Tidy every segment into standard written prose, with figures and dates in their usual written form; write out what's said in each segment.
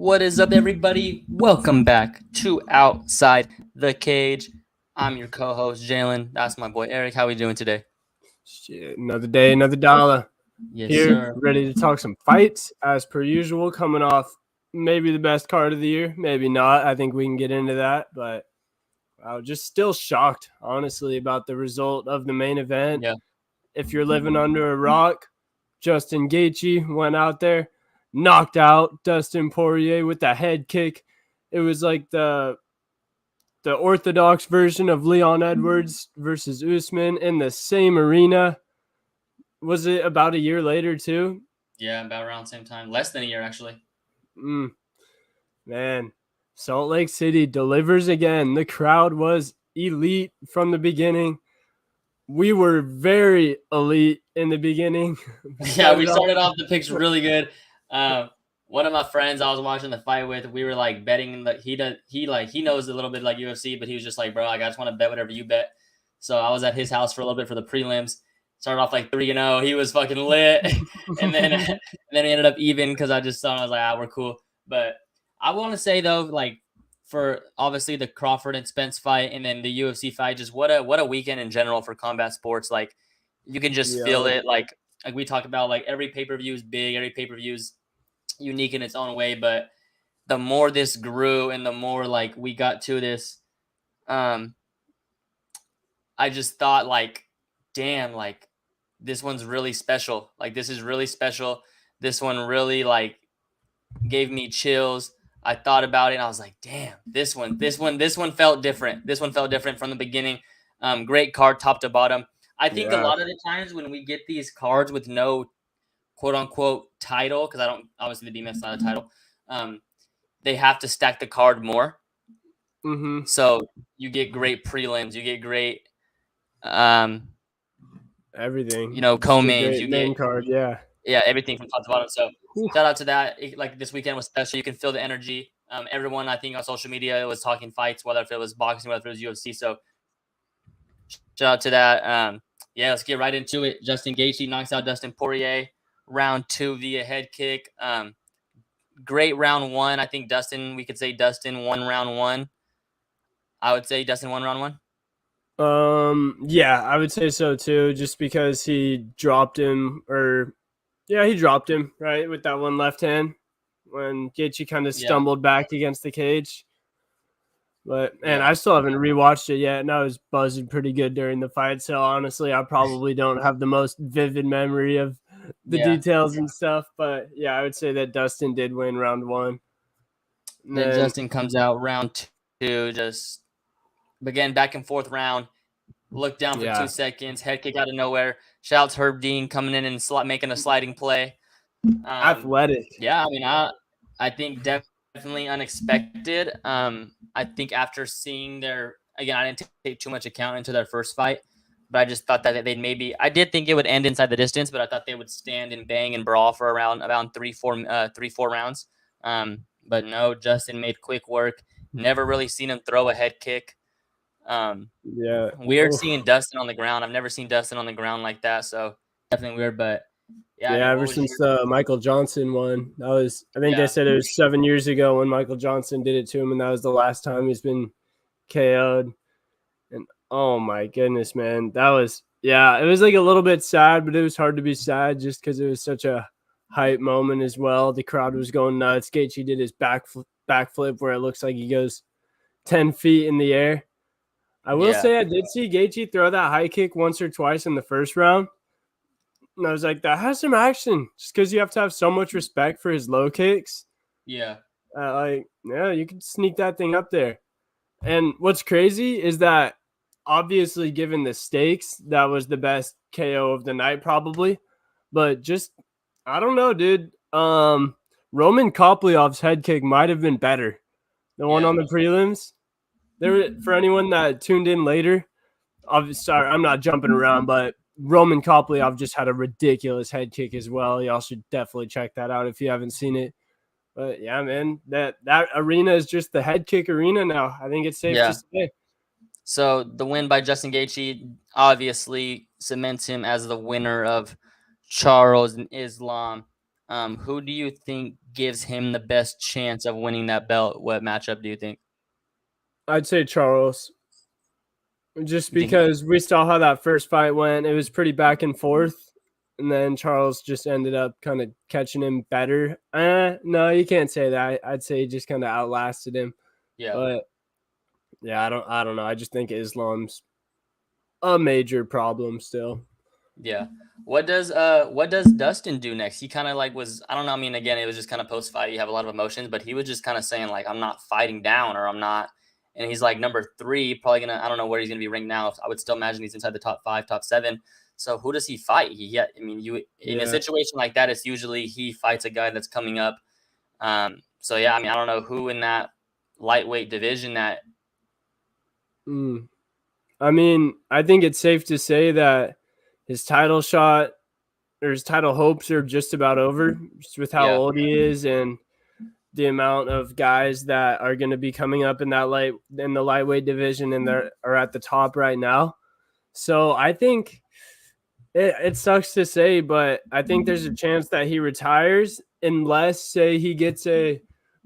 What is up, everybody? Welcome back to Outside the Cage. I'm your co-host, Jalen. That's my boy, Eric. How we doing today? Shit, another day, another dollar. Yes, Here, sir. ready to talk some fights as per usual. Coming off maybe the best card of the year, maybe not. I think we can get into that, but I was just still shocked, honestly, about the result of the main event. Yeah. If you're living under a rock, Justin Gaethje went out there, knocked out Dustin Poirier with the head kick. It was like the orthodox version of Leon Edwards versus Usman in the same arena. Was it about a year later too? Yeah, about around the same time. Less than a year, actually. Man, Salt Lake City delivers again. The crowd was elite from the beginning. We were very elite in the beginning. We started off the picks really good. One of my friends I was watching the fight with, we were like betting that he knows a little bit like UFC, but he was just like, bro, I just want to bet whatever you bet. So I was at his house for a little bit for the prelims. Started off like 3-0. He was fucking lit, and then we ended up even because I just saw him. I was like, we're cool. But I want to say though, like for obviously the Crawford and Spence fight, and then the UFC fight, just what a weekend in general for combat sports. Like you can just feel it. Like we talk about, like every pay-per-view is big, every pay-per-view is unique in its own way. But the more this grew and the more like we got to this, I just thought like, damn, like this one's really special. Like this is really special. This one really like gave me chills. I thought about it and I was like, damn, this one felt different. This one felt different from the beginning. Great card top to bottom. I think a lot of the times when we get these cards with no quote unquote title, because I don't, obviously the BMF's not a title, they have to stack the card more. Mm-hmm. So you get great prelims, you get great everything. Co-mains, you main get card, yeah, everything from top to bottom. So shout out to that. Like this weekend was special. You can feel the energy. Everyone, I think, on social media was talking fights, whether if it was boxing, whether it was UFC. So shout out to that. Let's get right into it. Justin Gaethje knocks out Dustin Poirier round 2 via head kick. Great round 1. I think we could say Dustin won round 1. I would say Dustin won round 1. Yeah, I would say so too, just because he dropped him, he dropped him, right, with that one left hand when Gaethje kind of stumbled back against the cage. But, I still haven't rewatched it yet, and I was buzzing pretty good during the fight, so honestly, I probably don't have the most vivid memory of the details and stuff, but yeah, I would say that Dustin did win round 1. Then Justin comes out round 2, just again back and forth round, look down for 2 seconds, head kick out of nowhere. Shouts Herb Dean coming in and making a sliding play. Athletic. Yeah, I mean, I think definitely unexpected. I think after seeing I didn't take too much account into their first fight, but I just thought that I did think it would end inside the distance, but I thought they would stand and bang and brawl for around 3-4 rounds. But no, Justin made quick work. Never really seen him throw a head kick. Weird seeing Dustin on the ground. I've never seen Dustin on the ground like that, so definitely weird. But ever since the Michael Johnson one, I think they said it was 7 years ago when Michael Johnson did it to him, and that was the last time he's been KO'd. And oh my goodness, man, that was it was like a little bit sad, but it was hard to be sad just because it was such a hype moment as well. The crowd was going nuts. Gaethje did his backflip where it looks like he goes 10 feet in the air. I will say I did see Gaethje throw that high kick once or twice in the first round. And I was like, that has some action just because you have to have so much respect for his low kicks. Yeah. You can sneak that thing up there. And what's crazy is that obviously given the stakes, that was the best KO of the night probably. But just, I don't know, dude. Roman Koplyov's head kick might have been better. The one on the prelims. For anyone that tuned in later, sorry, I'm not jumping around, but Roman Koplyov just had a ridiculous head kick as well. Y'all should definitely check that out if you haven't seen it. But yeah, man, that arena is just the head kick arena now. I think it's safe to say. So the win by Justin Gaethje obviously cements him as the winner of Charles and Islam. Who do you think gives him the best chance of winning that belt? What matchup do you think? I'd say Charles, just You think? because we saw how that first fight went. It was pretty back and forth, and then Charles just ended up kind of catching him better. No, you can't say that. I'd say he just kind of outlasted him. Yeah. But yeah, I don't know. I just think Islam's a major problem still. Yeah. What does Dustin do next? He kind of like was, I don't know. I mean, again, it was just kind of post fight. You have a lot of emotions, but he was just kind of saying like, I'm not fighting down, or I'm not. And he's like number 3, probably gonna. I don't know where he's gonna be ranked now. I would still imagine he's inside the top 5, top 7. So who does he fight? I mean, you in a situation like that, it's usually he fights a guy that's coming up. So yeah, I mean, I don't know who in that lightweight division that. I mean, I think it's safe to say that his title shot or his title hopes are just about over, just with how old he is and the amount of guys that are going to be coming up in the lightweight division and they are at the top right now. So I think it sucks to say, but I think there's a chance that he retires unless, say, he gets a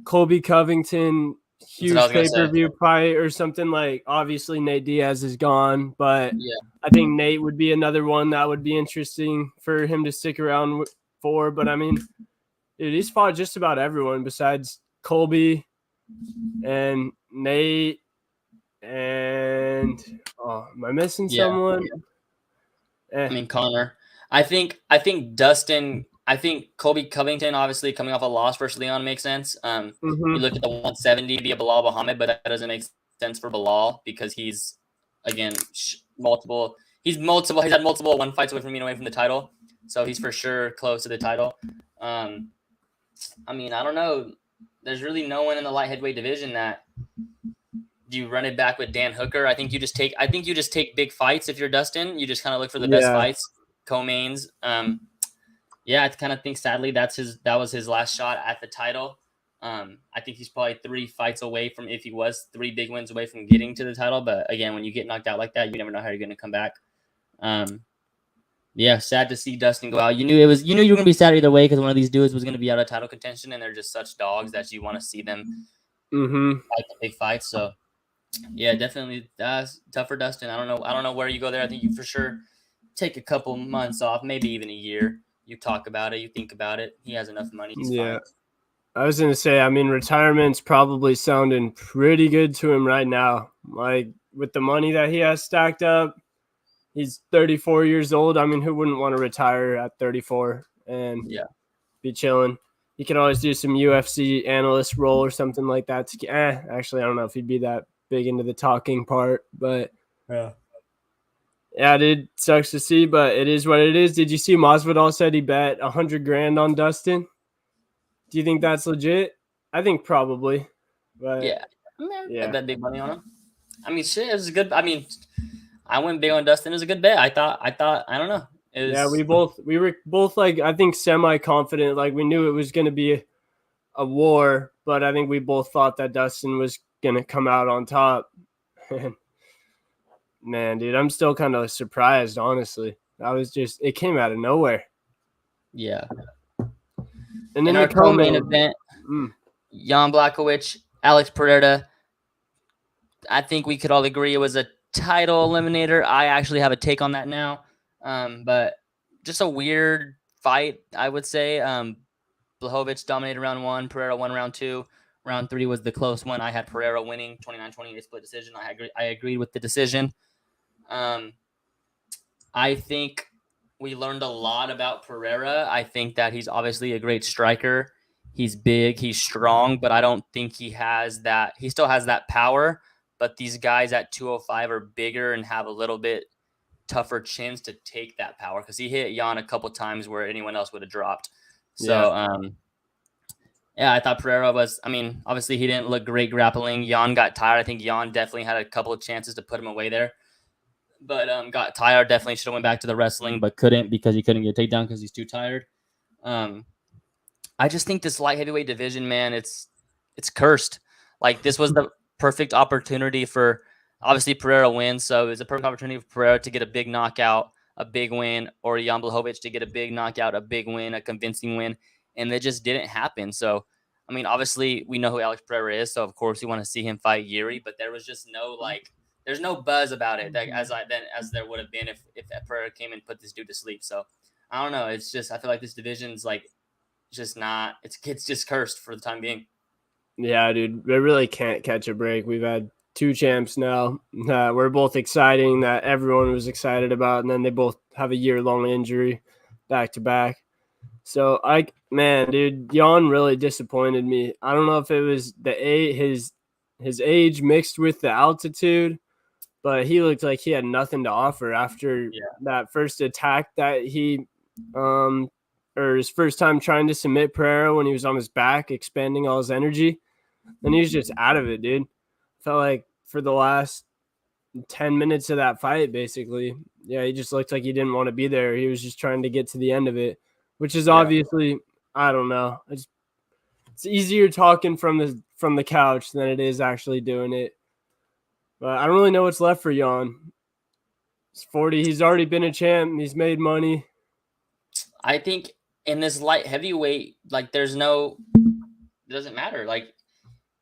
Colby Covington huge pay-per-view fight or something. Like, obviously Nate Diaz is gone, but I think Nate would be another one that would be interesting for him to stick around for. But I mean, he's fought just about everyone besides Colby and Nate. And am I missing someone? I mean, Connor. I think Dustin. I think Colby Covington, obviously coming off a loss versus Leon, makes sense. You look at the 170 via Bilal Muhammad, but that doesn't make sense for Bilal because he's, again, multiple. He's had multiple one fights away from being away from the title, so he's for sure close to the title. I mean, I don't know. There's really no one in the light heavyweight division that. Do you run it back with Dan Hooker? I think you just take big fights if you're Dustin. You just kind of look for the best fights, co-mains. I kind of think sadly that was his last shot at the title. I think he's probably 3 fights away from, if he was 3 big wins away from getting to the title. But again, when you get knocked out like that, you never know how you're going to come back. Sad to see Dustin go out. You knew you were going to be sad either way because one of these dudes was going to be out of title contention, and they're just such dogs that you want to see them fight the big fights. So. Yeah, definitely. That's tough for Dustin. I don't know where you go there. I think you for sure take a couple months off, maybe even a year. You talk about it. You think about it. He has enough money. He's fine. I was going to say, I mean, retirement's probably sounding pretty good to him right now. Like, with the money that he has stacked up, he's 34 years old. I mean, who wouldn't want to retire at 34 and be chilling? He could always do some UFC analyst role or something like that. Actually, I don't know if he'd be that big into the talking part, but dude, sucks to see, but it is what it is. Did you see Masvidal said he bet $100,000 on Dustin? Do you think that's legit? I think probably, but I bet big money on him. I mean, shit, it was good. I mean, I went big on Dustin. It was a good bet. I thought. I don't know. We were both like, I think, semi-confident. Like, we knew it was going to be a war, but I think we both thought that Dustin was gonna come out on top. Man, dude, I'm still kind of surprised, honestly. It came out of nowhere. Yeah. And in our co-main event, Jan Blachowicz, Alex Pereira. I think we could all agree it was a title eliminator. I actually have a take on that now. But just a weird fight, I would say. Blachowicz dominated round 1, Pereira won round 2. Round 3 was the close one. I had Pereira winning 29-28 split decision. I agreed with the decision. I think we learned a lot about Pereira. I think that he's obviously a great striker. He's big, he's strong, but I don't think he has that. He still has that power, but these guys at 205 are bigger and have a little bit tougher chins to take that power because he hit Jan a couple times where anyone else would have dropped. So, I thought Pereira was, I mean, obviously he didn't look great grappling. Jan got tired. I think Jan definitely had a couple of chances to put him away there. But got tired. Definitely should have went back to the wrestling, but couldn't because he couldn't get a takedown because he's too tired. I just think this light heavyweight division, man, it's cursed. Like, this was the perfect opportunity for, obviously Pereira wins, so it was a perfect opportunity for Pereira to get a big knockout, a big win, or Jan Blachowicz to get a big knockout, a big win, a convincing win. and it just didn't happen. So, I mean, obviously we know who Alex Pereira is, so of course we want to see him fight Yuri, but there was just no like, there's no buzz about it as there would have been if Pereira came and put this dude to sleep. So I don't know. It's just I feel like this division's like just not. It's just cursed for the time being. Yeah, dude, they really can't catch a break. We've had 2 champs now. We're both exciting that everyone was excited about, and then they both have a year-long injury back to back. So man, dude, Jan really disappointed me. I don't know if it was his age mixed with the altitude, but he looked like he had nothing to offer after that first attack that he or his first time trying to submit Pereira when he was on his back, expending all his energy. Then he was just out of it, dude. Felt like for the last 10 minutes of that fight, basically, he just looked like he didn't want to be there. He was just trying to get to the end of it, which is obviously, I don't know. It's easier talking from the couch than it is actually doing it. But I don't really know what's left for Jan. He's 40. He's already been a champ. He's made money. I think in this light heavyweight, like it doesn't matter. Like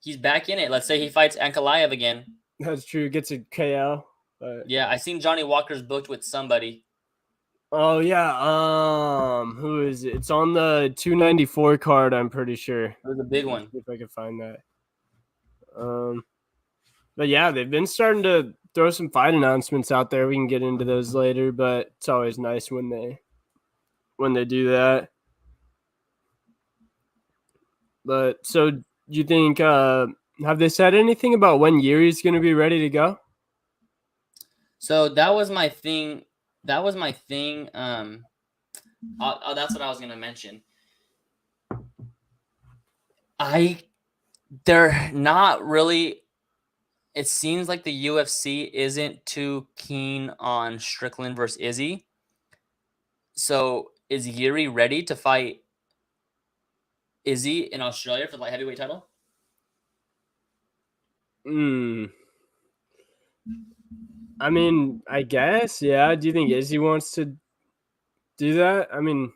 he's back in it. Let's say he fights Ankalaev again. That's true. Gets a KO. But... yeah, I seen Johnny Walker's booked with somebody. Oh yeah. Who is it? It's on the 294 card, I'm pretty sure. It was a big one. See if I can find that. But yeah, they've been starting to throw some fight announcements out there. We can get into those later, but it's always nice when they do that. But so you think have they said anything about when Yuri's going to be ready to go? So that was my thing. That's what I was going to mention. They're not really. It seems like the UFC isn't too keen on Strickland versus Izzy. So is Yuri ready to fight Izzy in Australia for the light heavyweight title? I mean, I guess, yeah. Do you think Izzy wants to do that? I mean,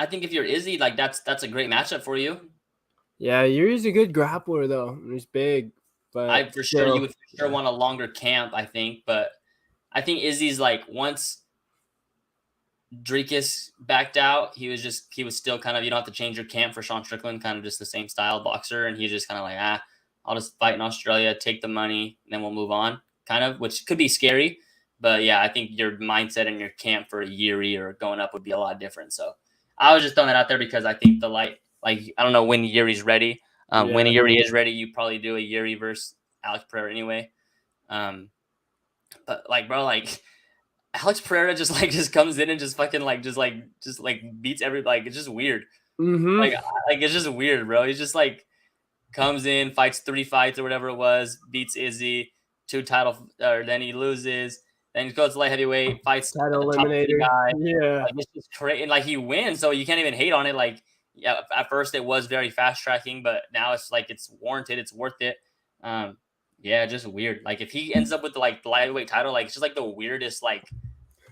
I think if you're Izzy, like that's a great matchup for you. Yeah, Yuri's a good grappler though. He's big, but you would for sure want a longer camp, I think. But I think Izzy's like once Dricus backed out, he was still kind of, you don't have to change your camp for Sean Strickland, kind of just the same style boxer, and he's just kind of like, I'll just fight in Australia, take the money, and then we'll move on, kind of, which could be scary. But yeah, I think your mindset and your camp for a Yuri or going up would be a lot different. So I was just throwing that out there because I think I don't know when Yuri's ready. When Yuri is ready, you probably do a Yuri versus Alex Pereira anyway. But like, bro, like Alex Pereira just comes in and just fucking beats everybody. It's just weird. Mm-hmm. Like it's just weird, bro. He's just like comes in, fights 3 fights or whatever it was, beats Izzy, 2 title, or then he loses. Then he goes to light heavyweight, fights title eliminator guy. Yeah, like, it's just crazy. And like he wins, so you can't even hate on it. Like, yeah, at first it was very fast tracking, but now it's like it's warranted, it's worth it. Yeah, just weird. Like if he ends up with the lightweight title, like it's just like the weirdest like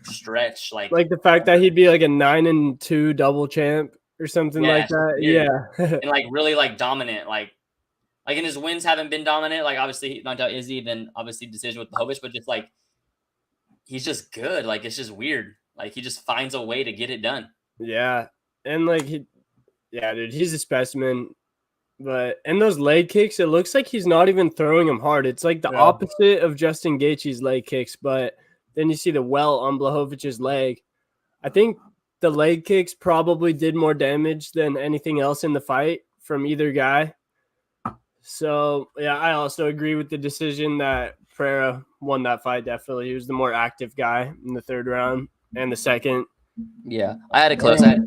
stretch. Like the fact that he'd be like a 9-2 double champ or something like that. Yeah, and like really like dominant. Like and his wins haven't been dominant. Like obviously he knocked out Izzy, then obviously decision with Blachowicz, but just like he's just good. Like it's just weird. Like he just finds a way to get it done. Yeah, and like dude, he's a specimen. But in those leg kicks, it looks like he's not even throwing them hard. It's like the opposite of Justin Gaethje's leg kicks. But then you see the welt on Blachowicz' leg. I think the leg kicks probably did more damage than anything else in the fight from either guy. So, yeah, I also agree with the decision that Pereira won that fight, definitely. He was the more active guy in the 3rd round and the 2nd. Yeah, I had it close. I had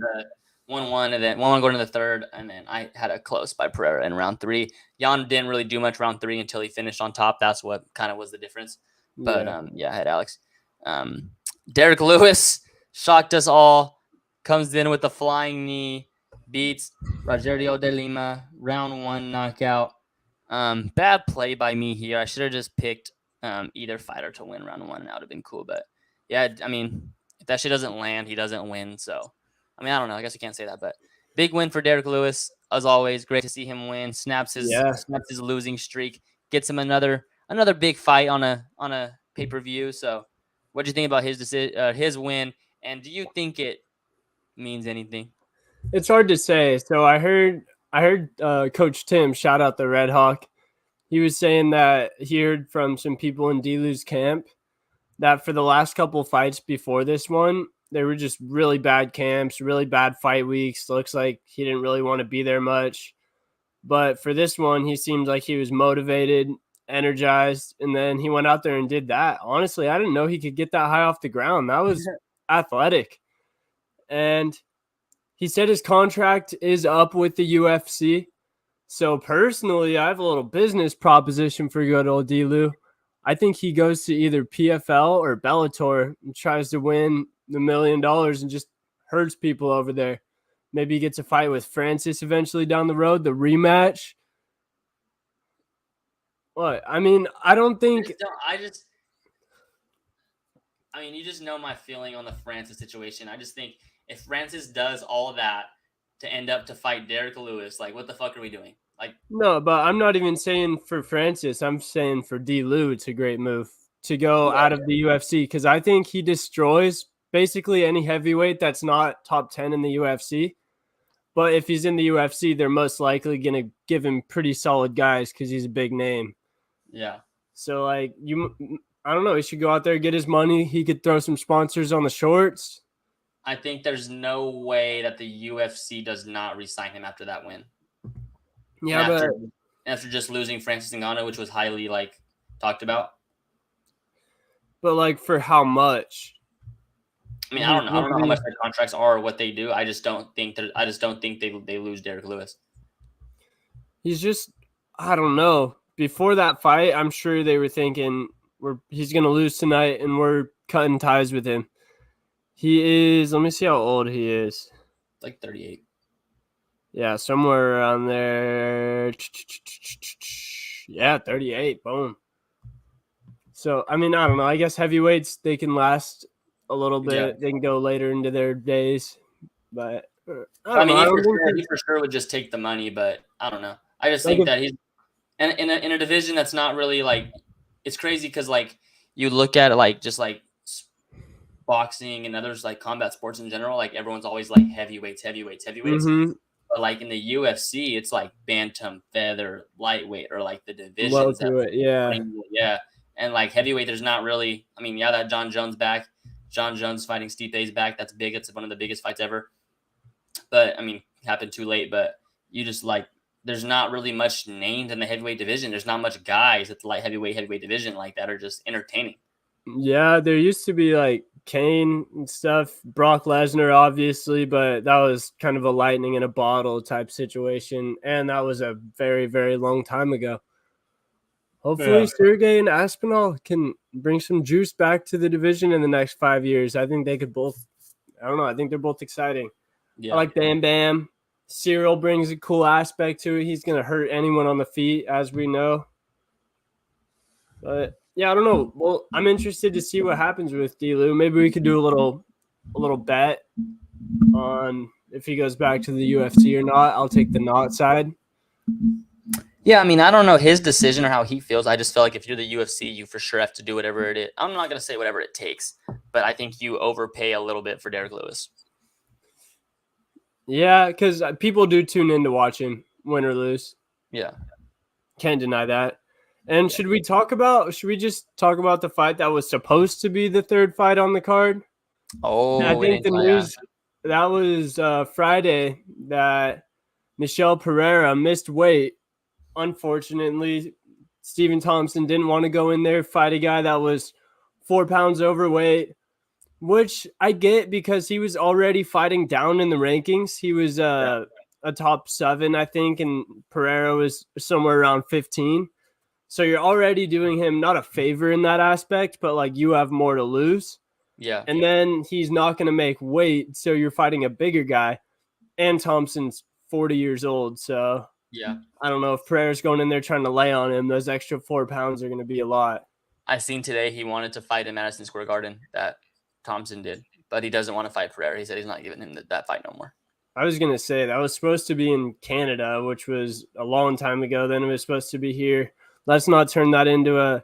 1-1, and then 1-1 going to the 3rd, and then I had a close by Pereira in round 3. Jan didn't really do much round 3 until he finished on top. That's what kind of was the difference. But, I had Alex. Derek Lewis shocked us all. Comes in with a flying knee. Beats Rogerio de Lima. Round 1 knockout. Bad play by me here. I should have just picked either fighter to win round 1, and that would have been cool. But, yeah, I mean, if that shit doesn't land, he doesn't win. So, I mean, I don't know. I guess I can't say that. But, big win for Derek Lewis as always. Great to see him win. Snaps his Yeah. losing streak. Gets him another big fight on a pay-per-view. So, what do you think about his win? And do you think it means anything? It's hard to say. So I heard Coach Tim, shout out the Red Hawk. He was saying that he heard from some people in D-Lou's camp that for the last couple fights before this one, they were just really bad camps, really bad fight weeks. Looks like he didn't really want to be there much. But for this one, he seemed like he was motivated, energized, and then he went out there and did that. Honestly, I didn't know he could get that high off the ground. That was athletic. And he said his contract is up with the UFC. So personally, I have a little business proposition for good old D-Lou. I think he goes to either PFL or Bellator and tries to win the $1 million and just hurts people over there. Maybe he gets a fight with Francis eventually down the road, the rematch. What? I mean, I don't think. I mean, you just know my feeling on the Francis situation. I just think if Francis does all of that to end up to fight Derek Lewis, like, what the fuck are we doing? Like, no, but I'm not even saying for Francis. I'm saying for D-Lou, it's a great move to go out of the UFC because I think he destroys basically any heavyweight that's not top 10 in the UFC. But if he's in the UFC, they're most likely going to give him pretty solid guys because he's a big name. Yeah. So, like, I don't know. He should go out there, get his money. He could throw some sponsors on the shorts. I think there's no way that the UFC does not re-sign him after that win. Yeah, but after just losing Francis Ngannou, which was highly talked about. But like for how much? I mean, I don't know how much their contracts are or what they do. I just don't think they lose Derek Lewis. He's just, I don't know. Before that fight, I'm sure they were thinking he's gonna lose tonight and we're cutting ties with him. He is. Let me see how old he is. Like 38. Yeah, somewhere around there. Yeah, 38. Boom. So, I mean, I don't know. I guess heavyweights, they can last a little bit. Yeah. They can go later into their days. But, I mean, he for sure would just take the money, but I don't know. I just think that he's in a division that's not really it's crazy because you look at it just boxing and others combat sports in general, everyone's always heavyweights. Mm-hmm. But in the UFC, it's bantam, feather, lightweight, or the divisions. Low to it, yeah. Yeah. And heavyweight, there's not really. I mean, yeah, that John Jones back. John Jones fighting Stipe's back. That's big. It's one of the biggest fights ever. But I mean, happened too late. But you just there's not really much named in the heavyweight division. There's not much guys at the heavyweight division that are just entertaining. Yeah, there used to be Kane and stuff, Brock Lesnar, obviously, but that was kind of a lightning in a bottle type situation, and that was a very, very long time ago. Hopefully, Sergey and Aspinall can bring some juice back to the division in the next 5 years. I think they could both. I don't know. I think they're both exciting. Yeah. I like Bam Bam. Cyril brings a cool aspect to it. He's going to hurt anyone on the feet, as we know. But yeah, I don't know. Well, I'm interested to see what happens with D-Lou. Maybe we could do a little bet on if he goes back to the UFC or not. I'll take the not side. Yeah, I mean, I don't know his decision or how he feels. I just feel like if you're the UFC, you for sure have to do whatever it is. I'm not going to say whatever it takes, but I think you overpay a little bit for Derek Lewis. Yeah, because people do tune in to watch him, win or lose. Yeah. Can't deny that. And should we just talk about the fight that was supposed to be the third fight on the card? Oh, I think the news that was Friday that Michelle Pereira missed weight. Unfortunately, Stephen Thompson didn't want to go in there, fight a guy that was 4 pounds overweight, which I get because he was already fighting down in the rankings. He was a top 7, I think, and Pereira was somewhere around 15. So you're already doing him not a favor in that aspect, but you have more to lose. Yeah. And then he's not going to make weight, so you're fighting a bigger guy. And Thompson's 40 years old, so yeah. I don't know if Pereira's going in there trying to lay on him. Those extra 4 pounds are going to be a lot. I seen today he wanted to fight in Madison Square Garden, that Thompson did, but he doesn't want to fight Pereira. He said he's not giving him that fight no more. I was gonna say that was supposed to be in Canada, which was a long time ago. Then it was supposed to be here. Let's not turn that into a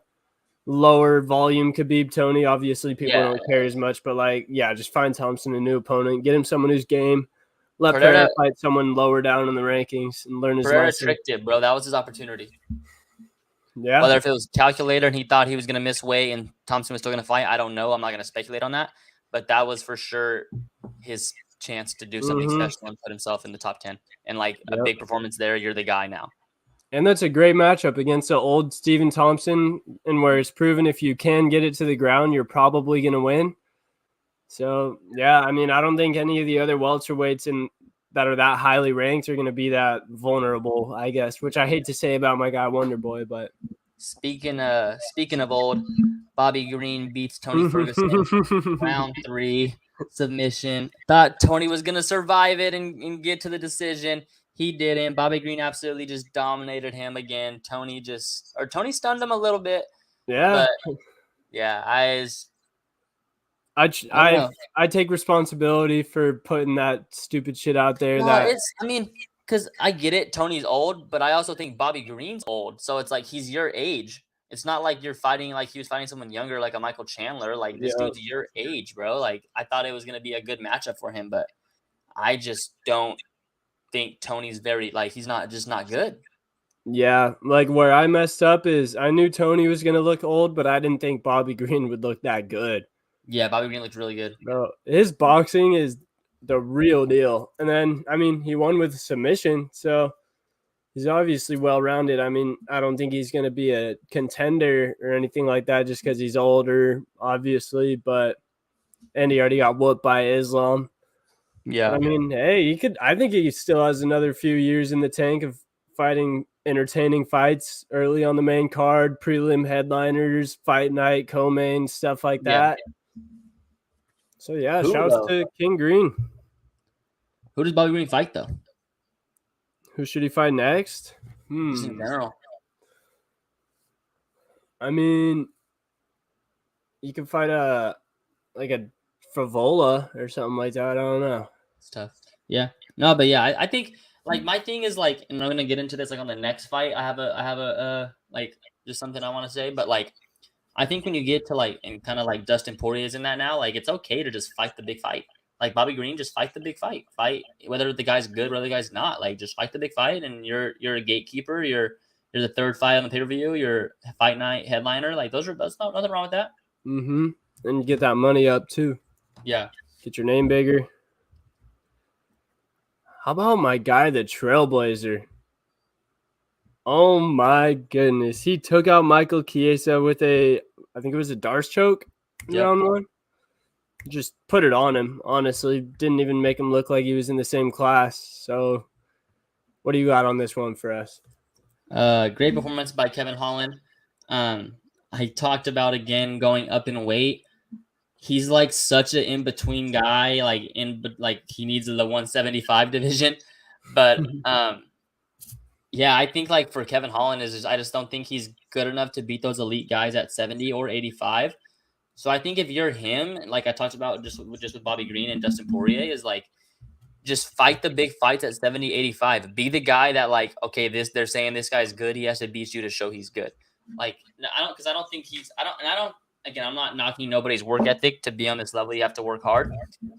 lower volume Khabib Tony. Obviously, people Yeah, don't care as much, but like, yeah, just find Thompson a new opponent, get him someone who's game. Let Pereira Pereira fight someone lower down in the rankings and learn his Pereira lesson. tricked it, bro. That was his opportunity. Yeah, Whether if it was calculator and he thought he was going to miss weight and Thompson was still going to fight, I don't know. I'm not going to speculate on that. But that was for sure his chance to do something special and put himself in the top 10. And like a big performance there, you're the guy now. And that's a great matchup against the old Stephen Thompson, and where it's proven if you can get it to the ground, you're probably going to win. So, yeah, I mean, I don't think any of the other welterweights that are that highly ranked are going to be that vulnerable, I guess, which I hate to say about my guy Wonderboy, but speaking of old, Bobby Green beats Tony Ferguson round 3 submission. Thought Tony was going to survive it and get to the decision. He didn't. Bobby Green absolutely just dominated him again. Tony stunned him a little bit. Yeah. But yeah, I take responsibility for putting that stupid shit out there. Because I get it, Tony's old, but I also think Bobby Green's old. So it's like he's your age. It's not like you're fighting like he was fighting someone younger, like a Michael Chandler. Like this dude's your age, bro. Like I thought it was gonna be a good matchup for him, but I just don't think Tony's he's not good. Yeah, like where I messed up is I knew Tony was gonna look old, but I didn't think Bobby Green would look that good. Yeah, Bobby Green looked really good. Bro, his boxing is the real deal. And then, I mean, he won with submission, so he's obviously well-rounded. I mean, I don't think he's going to be a contender or anything like that just because he's older, obviously. And he already got whooped by Islam. Yeah. But, I mean, hey, I think he still has another few years in the tank of fighting entertaining fights early on the main card, prelim headliners, fight night, co-main, stuff like that. So, yeah, shouts to King Green. Who does Bobby Green fight, though? Who should he fight next? Just in general. I mean, you can fight a Favola or something like that. I don't know. It's tough. Yeah. No, but yeah, I think like my thing is like, and I'm gonna get into this like on the next fight. I have a like just something I want to say, but like I think when you get to like and kind of like Dustin Poirier's in that now, like it's okay to just fight the big fight. Like Bobby Green, just fight the big fight. Fight whether the guy's good, whether the guy's not. Like just fight the big fight, and you're a gatekeeper. You're the third fight on the pay-per-view. You're fight night headliner. Like that's not nothing wrong with that. Mm-hmm. And get that money up too. Yeah. Get your name bigger. How about my guy, the Trailblazer? Oh my goodness. He took out Michael Chiesa with I think it was a Darce choke in round 1. Just put it on him, honestly. Didn't even make him look like he was in the same class. So what do you got on this one for us? Great performance by Kevin Holland. I talked about again going up in weight. He's like such an in-between guy, like he needs the 175 division. But yeah, I think like for Kevin Holland I just don't think he's good enough to beat those elite guys at 70 or 85. So I think if you're him, like I talked about just with Bobby Green and Dustin Poirier, is like just fight the big fights at 70, 85. Be the guy that like, okay, they're saying this guy's good. He has to beat you to show he's good. Like I don't think again, I'm not knocking nobody's work ethic to be on this level. You have to work hard,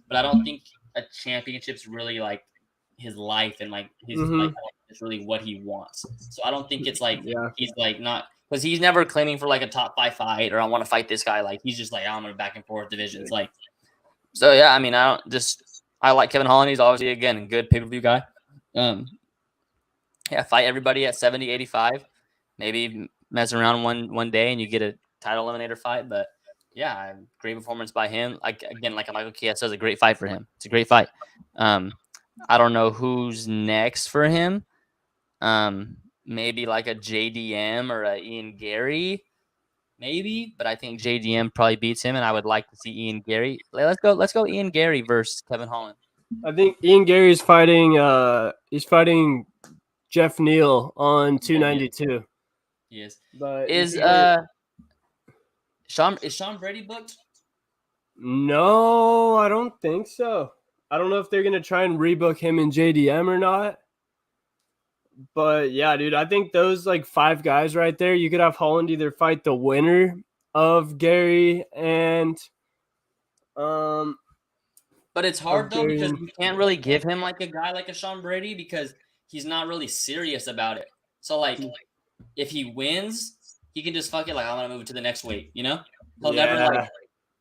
but I don't think a championship's really like his life and like his like it's really what he wants. So I don't think it's like he's like not because he's never claiming for like a top 5 fight or I want to fight this guy. Like he's just like I'm gonna back and forth divisions. Like so yeah. I mean I like Kevin Holland. He's obviously again a good pay-per-view guy. Yeah, fight everybody at 70, 85. Maybe mess around one day and you get a title eliminator fight, but yeah, great performance by him. Like again, like Michael Chiesa says, a great fight for him. It's a great fight. I don't know who's next for him. Maybe like a JDM or a Ian Gary, maybe. But I think JDM probably beats him, and I would like to see Ian Gary. Let's go Ian Gary versus Kevin Holland. I think Ian Gary's fighting. He's fighting Jeff Neal on 292. Yes. But is Sean Brady booked? No, I don't think so. I don't know if they're gonna try and rebook him in JDM or not. But yeah, dude, I think those like 5 guys right there, you could have Holland either fight the winner of Gary and But it's hard though because you can't really give him like a guy like a Sean Brady because he's not really serious about it. So like if he wins, he can just fuck it like I want to move it to the next weight, you know? He'll never like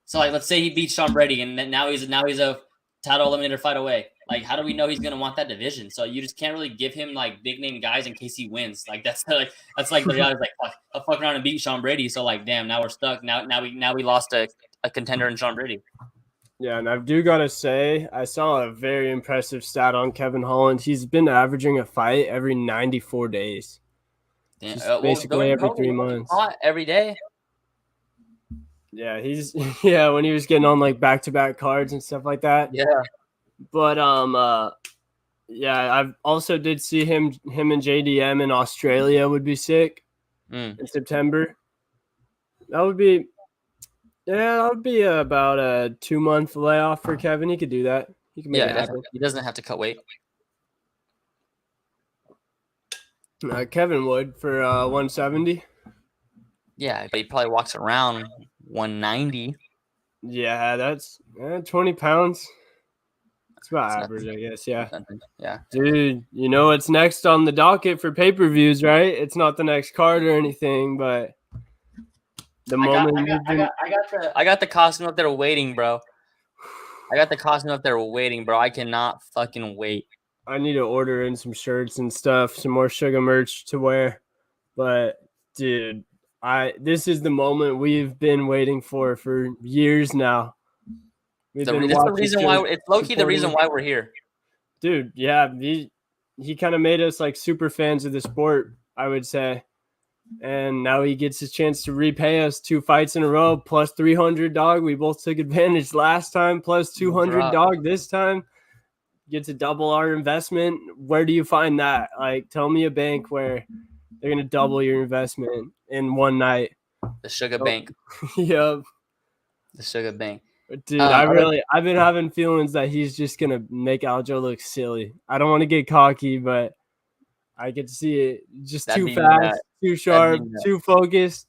so like let's say he beats Sean Brady and then now he's a title eliminator fight away. Like how do we know he's gonna want that division? So you just can't really give him like big name guys in case he wins. Like that's like the reality. Like fuck, I'll fuck around and beat Sean Brady. So like damn, now we're stuck. Now we lost a contender in Sean Brady. Yeah, and I do gotta say, I saw a very impressive stat on Kevin Holland. He's been averaging a fight every 94 days. Basically every 3 months. Every day. Yeah, when he was getting on like back-to-back cards and stuff like that. Yeah. But yeah, I've also did see him and JDM in Australia would be sick in September. That would be about a 2-month layoff for Kevin. He could do that. He can make it happen. He doesn't have to cut weight. Kevin would for 170. Yeah, but he probably walks around 190. Yeah, that's 20 pounds. It's about average, I guess. Yeah. Yeah. Dude, you know what's next on the docket for pay-per-views, right? It's not the next card or anything, but the moment I got the costume up there waiting, bro. I cannot fucking wait. I need to order in some shirts and stuff, some more Sugar merch to wear. But dude, this is the moment we've been waiting for years now. It's the reason why it's low-key the reason why we're here. Dude, yeah, he kind of made us like super fans of the sport, I would say. And now he gets his chance to repay us 2 fights in a row, plus 300, dog. We both took advantage last time, plus 200, dog, this time. Get to double our investment. Where do you find that? Like, tell me a bank where they're going to double your investment in one night. The Sugar Bank. Yep. The Sugar Bank. Dude, I've been having feelings that he's just going to make Aljo look silly. I don't want to get cocky, but I could see it. Just too fast, too sharp, too focused.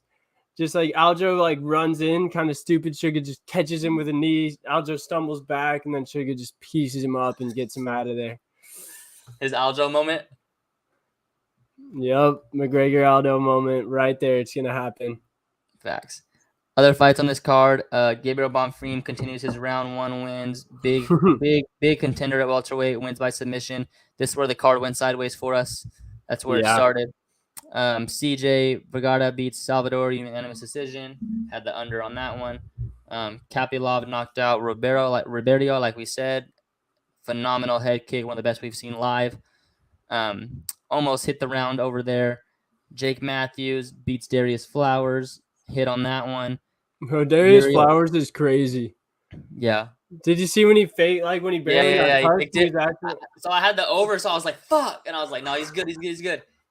Just like Aljo like runs in, kind of stupid. Sugar just catches him with a knee. Aljo stumbles back, and then Sugar just pieces him up and gets him out of there. His Aljo moment? Yep, McGregor Aldo moment right there. It's going to happen. Facts. Other fights on this card, Gabriel Bonfim continues his round 1 wins. Big contender at welterweight, wins by submission. This is where the card went sideways for us. That's where it started. CJ Vergara beats Salvador unanimous decision. Had the under on that one. Kapilov knocked out Ribeiro, like we said. Phenomenal head kick, one of the best we've seen live. Almost hit the round over there. Jake Matthews beats Darius Flowers. Hit on that one. Bro, Darius Flowers is crazy. Yeah. Did you see when he when he barely got touched? So I had the over, so I was like, fuck. And I was like, no, he's good.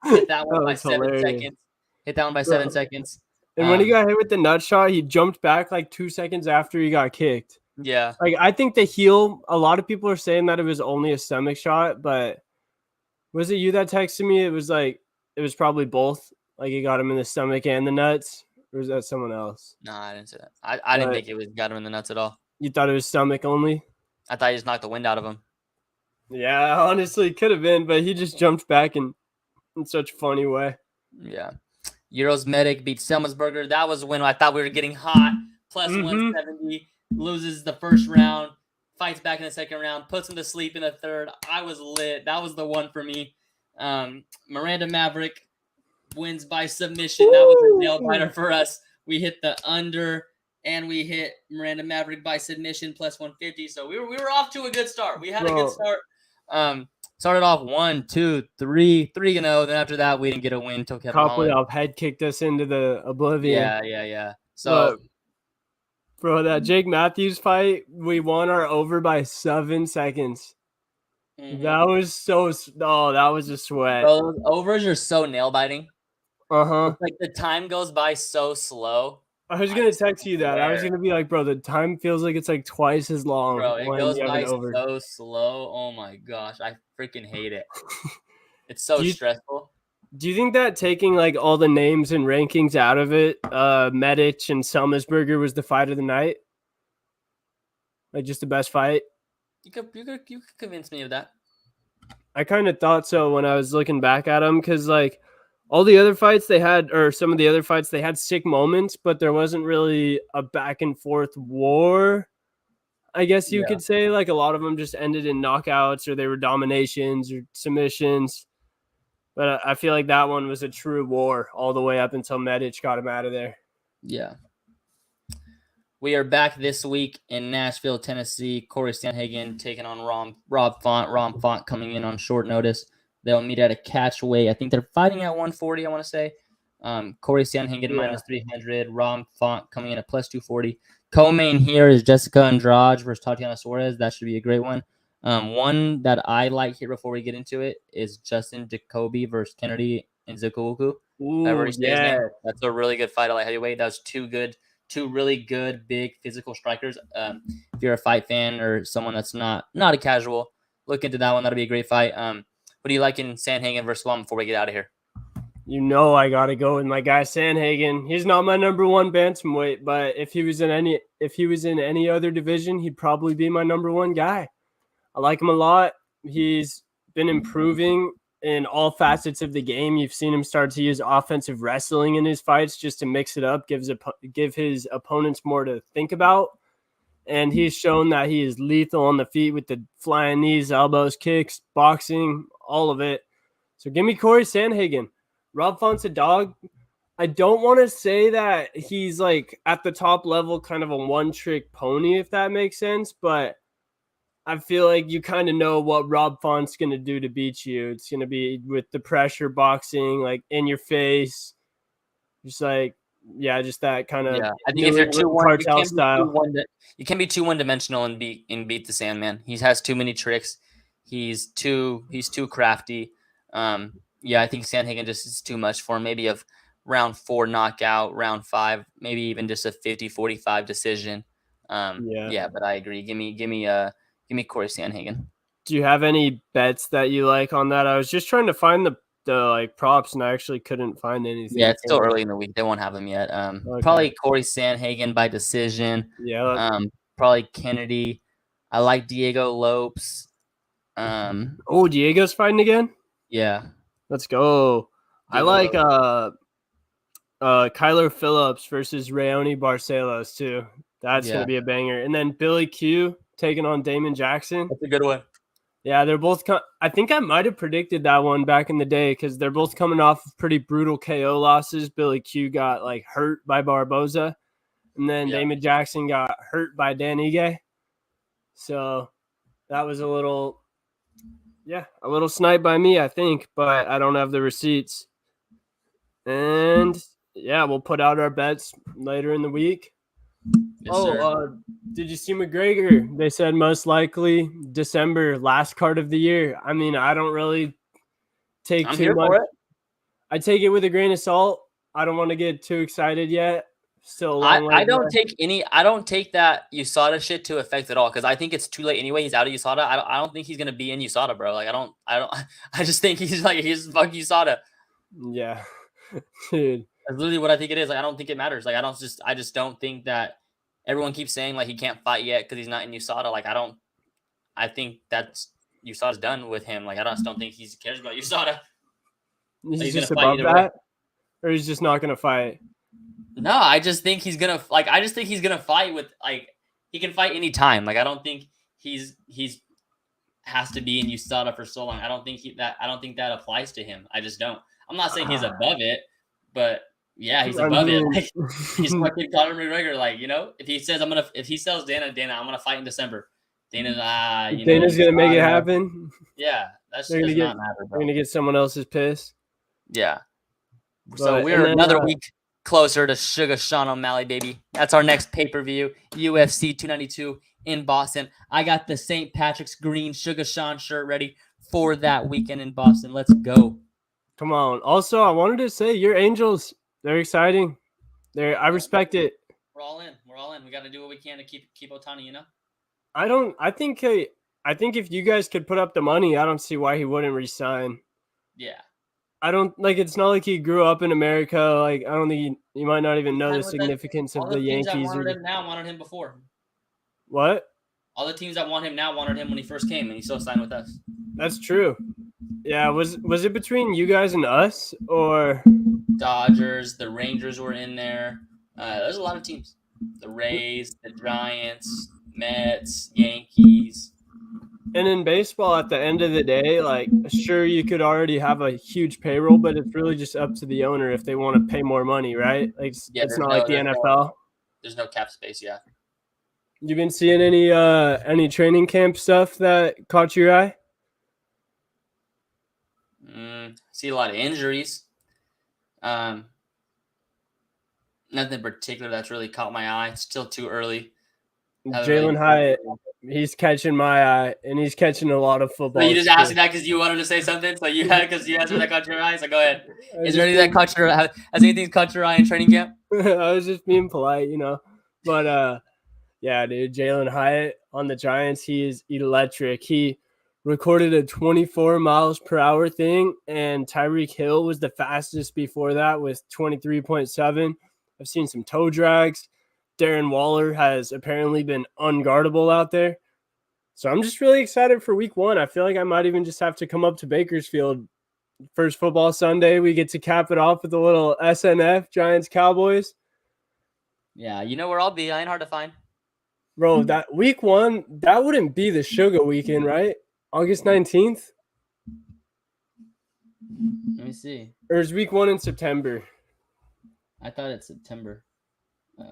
Hit that one by 7 seconds. And when he got hit with the nut shot, he jumped back like 2 seconds after he got kicked. Yeah. Like, I think the heel, a lot of people are saying that it was only a stomach shot, but was it you that texted me? It was probably both. Like, he got him in the stomach and the nuts. Or was that someone else? No, I didn't say that. I didn't think it got him in the nuts at all. You thought it was stomach only? I thought he just knocked the wind out of him. Yeah, honestly, it could have been, but he just jumped back in such a funny way. Yeah. Euros Medic beats Selmansberger. That was when I thought we were getting hot. Plus 170. Loses the first round. Fights back in the second round. Puts him to sleep in the third. I was lit. That was the one for me. Miranda Maverick wins by submission. That was a nail biter for us. We hit the under, and we hit Miranda Maverick by submission plus 150. So we were off to a good start. We had a good start. Started off 1, 2, 3, 3-0. Then after that, we didn't get a win until Kevin Holland head kicked us into the oblivion. Yeah. So, bro, that Jake Matthews fight, we won our over by 7 seconds. That was that was a sweat. Bro, those overs are so nail biting. Uh-huh. Like the time goes by so slow. I was gonna text you that. I was gonna be like, bro, the time feels like it's like twice as long. Bro, it when goes you have by an over. so slow. Oh my gosh, I freaking hate it. It's so Do you stressful. do you think that taking like all the names and rankings out of it, Medic and Selmasburger was the fight of the night? Like just the best fight? You could convince me of that. I kind of thought so when I was looking back at them because like all the other fights they had, or some of the other fights, they had sick moments, but there wasn't really a back and forth war. I guess you Yeah. could say like a lot of them just ended in knockouts or they were dominations or submissions. But I feel like that one was a true war all the way up until Medic got him out of there. Yeah. We are back this week in Nashville, Tennessee. Corey Sandhagen taking on Rob Font. Rob Font coming in on short notice. They'll meet at a catch weight. I think they're fighting at 140, I want to say. Corey Sandhagen minus 300. Rob Font coming in at plus 240. Co-main here is Jessica Andrade versus Tatiana Suarez. That should be a great one. One that I like here before we get into it is Justin Jacoby versus Kennedy Nzechukwu. Ooh, yeah. That's a really good fight at light heavyweight. That was two really good, big physical strikers. If you're a fight fan or someone that's not a casual, look into that one. That'll be a great fight. What do you like in Sandhagen versus Wong before we get out of here? You know I gotta go with my guy Sandhagen. He's not my number one bantamweight, but if he was in any other division, he'd probably be my number one guy. I like him a lot. He's been improving in all facets of the game. You've seen him start to use offensive wrestling in his fights just to mix it up, give his opponents more to think about. And he's shown that he is lethal on the feet with the flying knees, elbows, kicks, boxing, all of it. So give me Corey Sandhagen. Rob Font's a dog. I don't want to say that he's like at the top level, kind of a one-trick pony, if that makes sense, but I feel like you kind of know what Rob Font's going to do to beat you. It's going to be with the pressure boxing, like in your face, just like, yeah, just that kind of I think if you're cartel style. You can't be too one-dimensional and beat the Sandman. He has too many tricks. He's too crafty. I think Sandhagen just is too much for him. Maybe a round 4 knockout, round 5, maybe even just a 50-45 decision. But I agree. Give me Corey Sandhagen. Do you have any bets that you like on that? I was just trying to find the like props and I actually couldn't find anything. Yeah, it's still early in the week. They won't have them yet. Okay. Probably Corey Sandhagen by decision. Yeah. Probably Kennedy. I like Diego Lopes. Diego's fighting again? Yeah. Let's go. Diego I like Kyler Phillips versus Raoni Barcelos too. That's going to be a banger. And then Billy Q taking on Damon Jackson. That's a good one. Yeah, they're both I think I might have predicted that one back in the day because they're both coming off of pretty brutal KO losses. Billy Q got like hurt by Barboza, and then Damon Jackson got hurt by Dan Ige. So that was a little snipe by me, I think, but I don't have the receipts. And yeah, we'll put out our bets later in the week. Yes, did you see McGregor? They said most likely December, last card of the year. I mean, I don't really take too much. I take it with a grain of salt. I don't want to get too excited yet. Still a long way. I don't take that USADA shit to effect at all because I think it's too late anyway. He's out of USADA. I don't think he's gonna be in USADA, bro. Like I just think he's fuck USADA. Yeah, dude. That's literally what I think it is. Like I don't think it matters. Like I just don't think that everyone keeps saying like he can't fight yet because he's not in USADA. Like I think that's USADA's done with him. Like I just don't think he cares about USADA. He's just above that, or he's just not gonna fight. No, I just think he's gonna fight with like he can fight anytime. Like I don't think he's has to be in USADA for so long. I don't think that applies to him. I just don't. I'm not saying he's above it, but yeah, he's above it. Like, he's fucking Conor McGregor. Like, you know, if he says if he sells Dana, I'm gonna fight in December. Dana's gonna make it happen. Yeah, that's not matter, bro. They're gonna get someone else's piss. Yeah. So we're another week closer to Sugar Sean O'Malley, baby. That's our next pay-per-view, UFC 292 in Boston. I got the St. Patrick's green Sugar Sean shirt ready for that weekend in Boston. Let's go. Come on. Also, I wanted to say your Angels, they're exciting. I respect it. We're all in. We're all in. We got to do what we can to keep Ohtani. You know. I think if you guys could put up the money, I don't see why he wouldn't resign. Yeah. I don't like. It's not like he grew up in America. Like I don't think he might not even know the significance of All the the teams that Yankees. wanted him now wanted him before. What? All the teams that want him now wanted him when he first came, and he still signed with us. That's true. Yeah, was it between you guys and us, or Dodgers, the Rangers were in there. There's a lot of teams. The Rays, the Giants, Mets, Yankees. and in baseball at the end of the day, like sure you could already have a huge payroll, but it's really just up to the owner if they want to pay more money, right? Like it's not like the NFL. There's no cap space, yeah. You been seeing any training camp stuff that caught your eye? See a lot of injuries. Nothing particular that's really caught my eye. It's still too early. Jalen Hyatt, he's catching my eye, and he's catching a lot of football. So you just asked me that because you wanted to say something. So you had because you asked me that caught your eye. So go ahead. Is there anything that caught your eye? Has anything caught your eye in training camp? I was just being polite, you know. But yeah, dude, Jalen Hyatt on the Giants, he is electric. He recorded a 24 miles per hour thing, and Tyreek Hill was the fastest before that with 23.7. I've seen some toe drags. Darren Waller has apparently been unguardable out there. So I'm just really excited for week 1. I feel like I might even just have to come up to Bakersfield. First football Sunday, we get to cap it off with a little SNF, Giants Cowboys. Yeah, you know where I'll be. I ain't hard to find. Bro, that week 1, that wouldn't be the Sugar weekend, right? August 19th? Let me see. Or is week 1 in September? I thought it's September.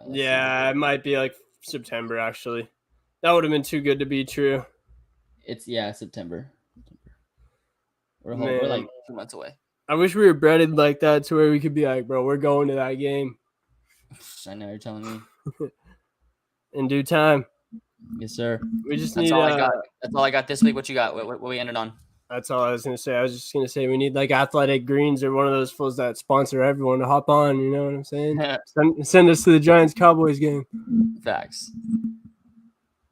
Yeah, it might be like September, actually. That would have been too good to be true. It's September. We're like 2 months away. I wish we were breaded like that to where we could be like, bro, we're going to that game. I know you're telling me. In due time. Yes, sir. We just That's need. all I got. That's all I got this week. What you got? What we ended on? That's all I was gonna say. I was just gonna say we need like Athletic Greens or one of those fools that sponsor everyone to hop on. You know what I'm saying? send us to the Giants Cowboys game. Facts.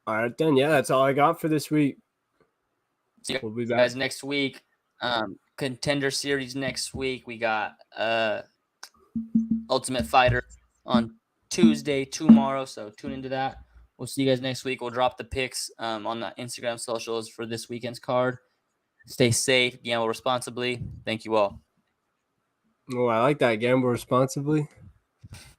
All right, then. Yeah, that's all I got for this week. We'll be back guys next week. Contender Series next week. We got Ultimate Fighter on Tuesday tomorrow. So tune into that. We'll see you guys next week. We'll drop the picks on the Instagram socials for this weekend's card. Stay safe. Gamble responsibly. Thank you all. Oh, I like that. Gamble responsibly.